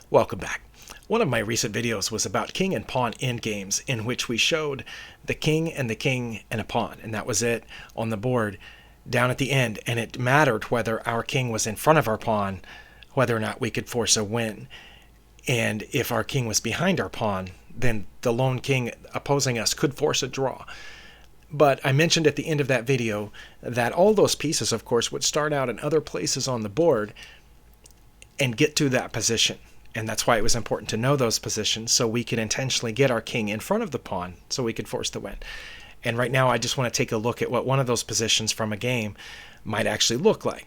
Welcome back. One of my recent videos was about king and pawn endgames, in which we showed the king and a pawn, and that was it on the board down at the end, and it mattered whether our king was in front of our pawn, whether or not we could force a win. And if our king was behind our pawn, then the lone king opposing us could force a draw. But I mentioned at the end of that video that all those pieces, of course, would start out in other places on the board and get to that position. And that's why it was important to know those positions, so we could intentionally get our king in front of the pawn so we could force the win. And right now I just want to take a look at what one of those positions from a game might actually look like.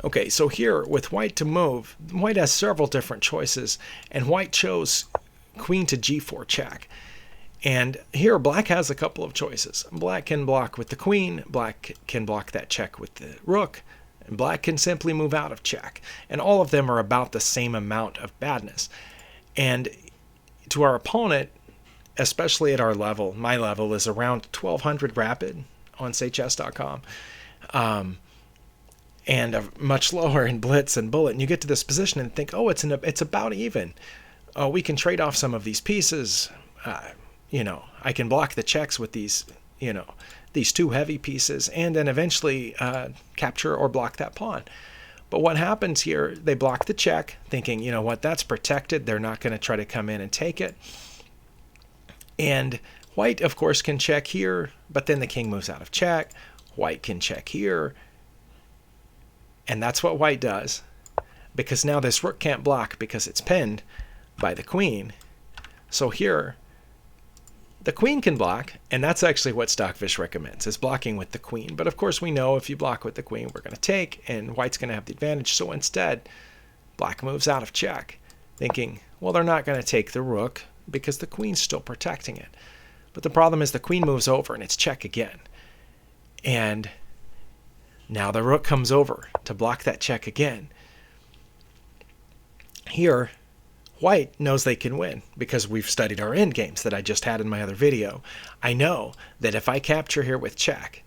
Okay, so here with white to move, white has several different choices, and white chose queen to g4 check. And here black has a couple of choices. Black can block with the queen, black can block that check with the rook, and black can simply move out of check. And all of them are about the same amount of badness. And to our opponent, especially at our level, my level is around 1200 rapid on saychess.com, and much lower in blitz and bullet. And you get to this position and think, oh, it's about even. Oh, we can trade off some of these pieces. I can block the checks with these, these two heavy pieces, and then eventually capture or block that pawn. But what happens here, they block the check, thinking, you know what, that's protected. They're not going to try to come in and take it. And white, of course, can check here, but then the king moves out of check. White can check here. And that's what white does, because now this rook can't block because it's pinned by the queen. So here, the queen can block, and that's actually what Stockfish recommends, is blocking with the queen. But of course we know if you block with the queen, we're going to take, and white's going to have the advantage. So instead, black moves out of check, thinking, well, they're not going to take the rook because the queen's still protecting it. But the problem is the queen moves over, and it's check again. And now the rook comes over to block that check again. Here, white knows they can win because we've studied our end games that I just had in my other video. I know that if I capture here with check,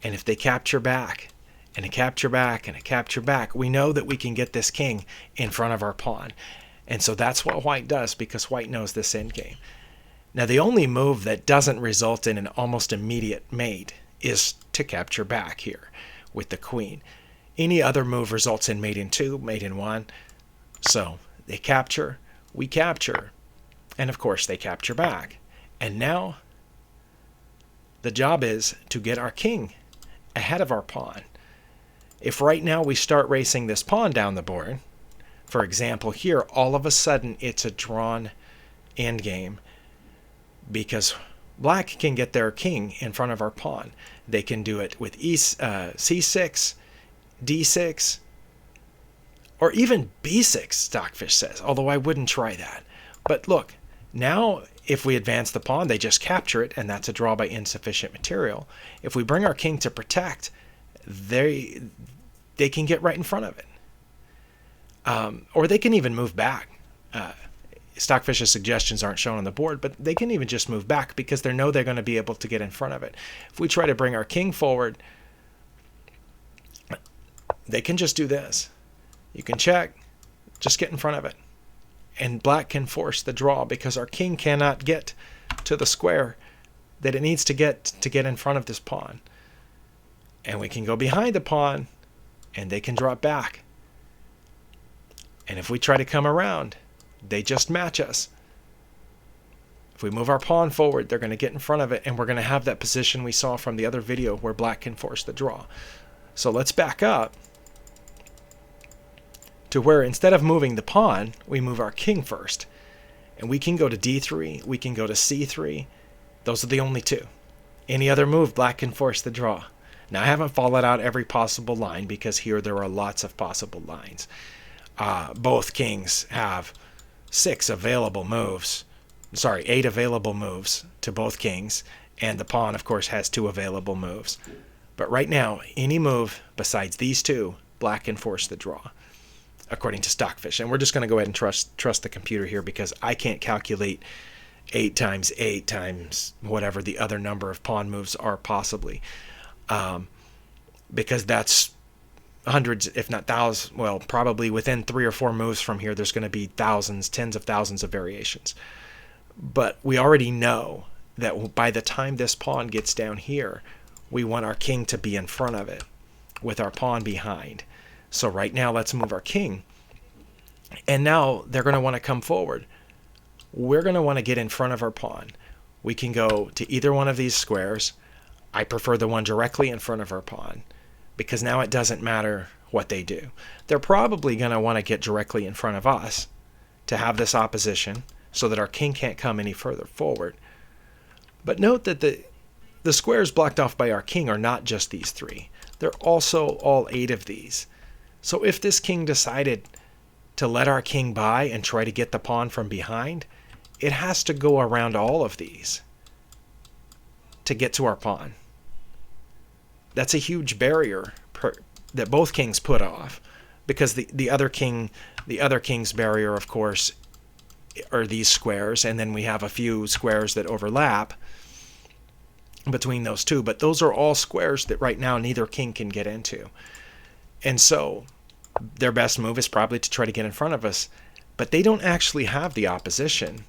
and if they capture back, and a capture back, and a capture back, we know that we can get this king in front of our pawn. And so that's what white does, because white knows this end game. Now the only move that doesn't result in an almost immediate mate is to capture back here with the queen. Any other move results in mate in 2, mate in 1. So they capture, we capture, and of course they capture back. And now the job is to get our king ahead of our pawn. If right now we start racing this pawn down the board, for example here, all of a sudden it's a drawn endgame, because black can get their king in front of our pawn. They can do it with c6, d6, or even b6, Stockfish says, although I wouldn't try that. But look, now if we advance the pawn, they just capture it, and that's a draw by insufficient material. If we bring our king to protect, they can get right in front of it. Or they can even move back. Stockfish's suggestions aren't shown on the board, but they can even just move back because they know they're going to be able to get in front of it. If we try to bring our king forward, they can just do this. You can check, just get in front of it. And black can force the draw because our king cannot get to the square that it needs to get in front of this pawn. And we can go behind the pawn, and they can drop back. And if we try to come around, they just match us. If we move our pawn forward, they're going to get in front of it, and we're going to have that position we saw from the other video where black can force the draw. So let's back up to where instead of moving the pawn, we move our king first. And we can go to d3, we can go to c3. Those are the only two. Any other move, black can force the draw. Now I haven't followed out every possible line because here there are lots of possible lines. Both kings have 8 available moves to both kings, and the pawn of course has 2 available moves. But right now, any move besides these 2, black can force the draw, according to Stockfish. And we're just going to go ahead and trust the computer here, because I can't calculate 8 times 8 times whatever the other number of pawn moves are possibly, because that's hundreds, if not thousands, well, probably within 3 or 4 moves from here, there's going to be thousands, tens of thousands of variations. But we already know that by the time this pawn gets down here, we want our king to be in front of it with our pawn behind. So right now, let's move our king. And now they're going to want to come forward. We're going to want to get in front of our pawn. We can go to either one of these squares. I prefer the one directly in front of our pawn, because now it doesn't matter what they do. They're probably going to want to get directly in front of us to have this opposition so that our king can't come any further forward. But note that the squares blocked off by our king are not just these 3. They're also all 8 of these. So if this king decided to let our king by and try to get the pawn from behind, it has to go around all of these to get to our pawn. That's a huge barrier that both kings put off, because the other king's barrier, of course, are these squares, and then we have a few squares that overlap between those two, but those are all squares that right now neither king can get into. And so their best move is probably to try to get in front of us, but they don't actually have the opposition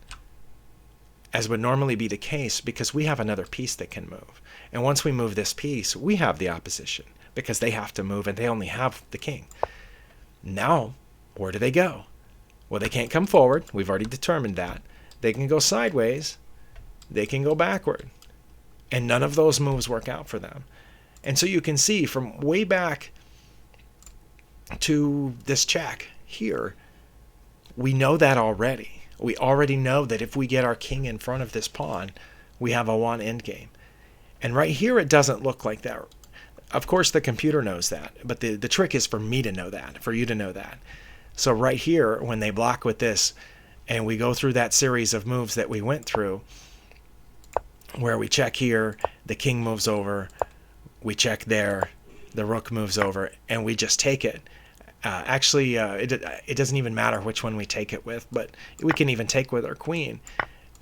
as would normally be the case, because we have another piece that can move. And once we move this piece, we have the opposition because they have to move and they only have the king. Now, where do they go? Well, they can't come forward. We've already determined that. They can go sideways. They can go backward. And none of those moves work out for them. And so you can see from way back to this check here, we know that already. We already know that if we get our king in front of this pawn, we have a 1 endgame. And right here, it doesn't look like that. Of course, the computer knows that, but the trick is for me to know that, for you to know that. So right here, when they block with this, and we go through that series of moves that we went through, where we check here, the king moves over, we check there, the rook moves over, and we just take it. It doesn't even matter which one we take it with, but we can even take with our queen.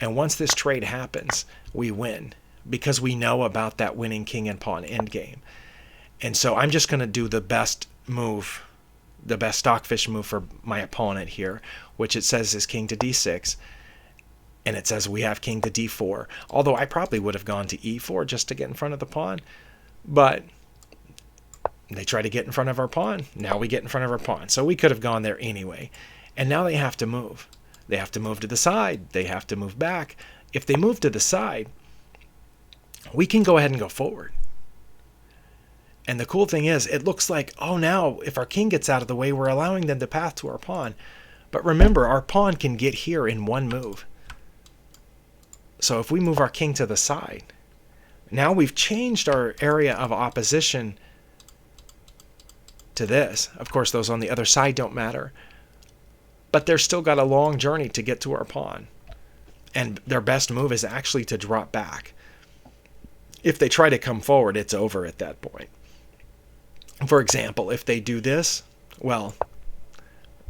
And once this trade happens, we win, because we know about that winning king and pawn endgame. And so I'm just going to do the best move, the best stockfish move for my opponent here, which it says is king to d6. And it says we have king to d4. Although I probably would have gone to e4 just to get in front of the pawn. But they try to get in front of our pawn. Now we get in front of our pawn. So we could have gone there anyway. And now they have to move. They have to move to the side. They have to move back. If they move to the side, we can go ahead and go forward. And the cool thing is, it looks like, oh, now if our king gets out of the way, we're allowing them to path to our pawn. But remember, our pawn can get here in one move. So if we move our king to the side, now we've changed our area of opposition to this. Of course, those on the other side don't matter. But they're still got a long journey to get to our pawn. And their best move is actually to drop back. If they try to come forward, it's over at that point. For example, if they do this, well,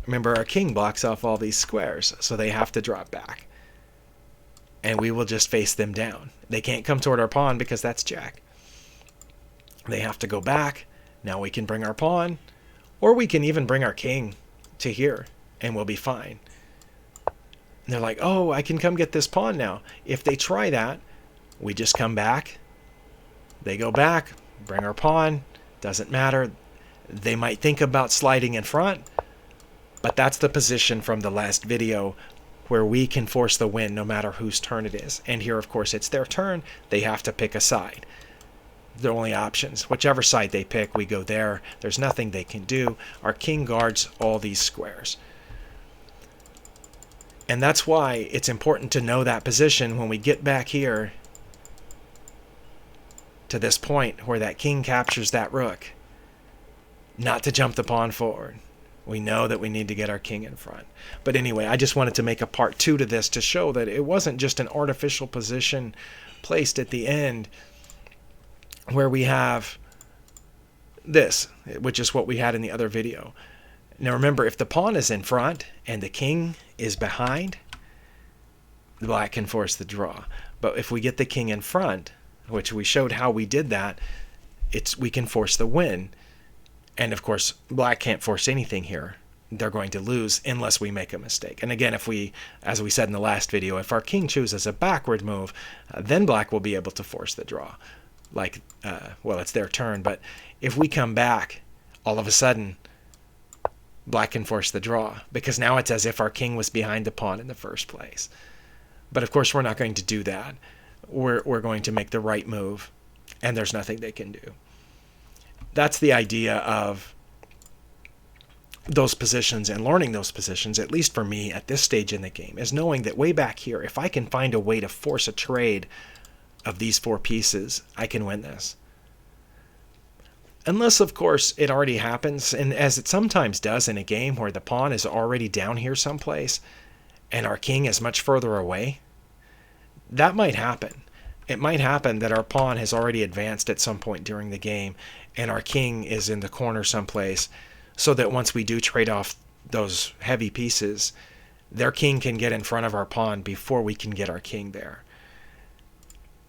remember our king blocks off all these squares, so they have to drop back. And we will just face them down. They can't come toward our pawn because that's jack. They have to go back. Now we can bring our pawn, or we can even bring our king to here, and we'll be fine. And they're like, oh, I can come get this pawn now. If they try that, we just come back. They go back, bring our pawn. Doesn't matter. They might think about sliding in front, but that's the position from the last video where we can force the win no matter whose turn it is. And here, of course, it's their turn. They have to pick a side. The only options. Whichever side they pick, we go there. There's nothing they can do. Our king guards all these squares. And that's why it's important to know that position when we get back here to this point where that king captures that rook. Not to jump the pawn forward. We know that we need to get our king in front. But anyway, I just wanted to make a part 2 to this to show that it wasn't just an artificial position placed at the end where we have this, which is what we had in the other video. Now remember, if the pawn is in front and the king is behind, the black can force the draw. But if we get the king in front, which we showed how we did that, we can force the win. And of course, black can't force anything here. They're going to lose unless we make a mistake. And again, if we, as we said in the last video, if our king chooses a backward move, then black will be able to force the draw. Like, well, it's their turn, but if we come back, all of a sudden, black can force the draw, because now it's as if our king was behind the pawn in the first place. But of course, we're not going to do that. We're going to make the right move, and there's nothing they can do. That's the idea of those positions, and learning those positions, at least for me at this stage in the game, is knowing that way back here, if I can find a way to force a trade of these 4 pieces, I can win this. Unless, of course, it already happens, and as it sometimes does in a game where the pawn is already down here someplace and our king is much further away, that might happen. It might happen that our pawn has already advanced at some point during the game and our king is in the corner someplace, so that once we do trade off those heavy pieces, their king can get in front of our pawn before we can get our king there.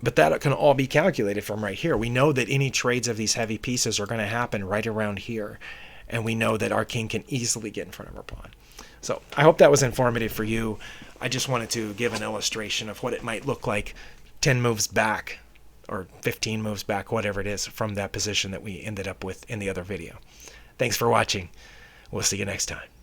But that can all be calculated from right here. We know that any trades of these heavy pieces are going to happen right around here, and we know that our king can easily get in front of our pawn. So I hope that was informative for you. I just wanted to give an illustration of what it might look like 10 moves back, or 15 moves back, whatever it is, from that position that we ended up with in the other video. Thanks for watching. We'll see you next time.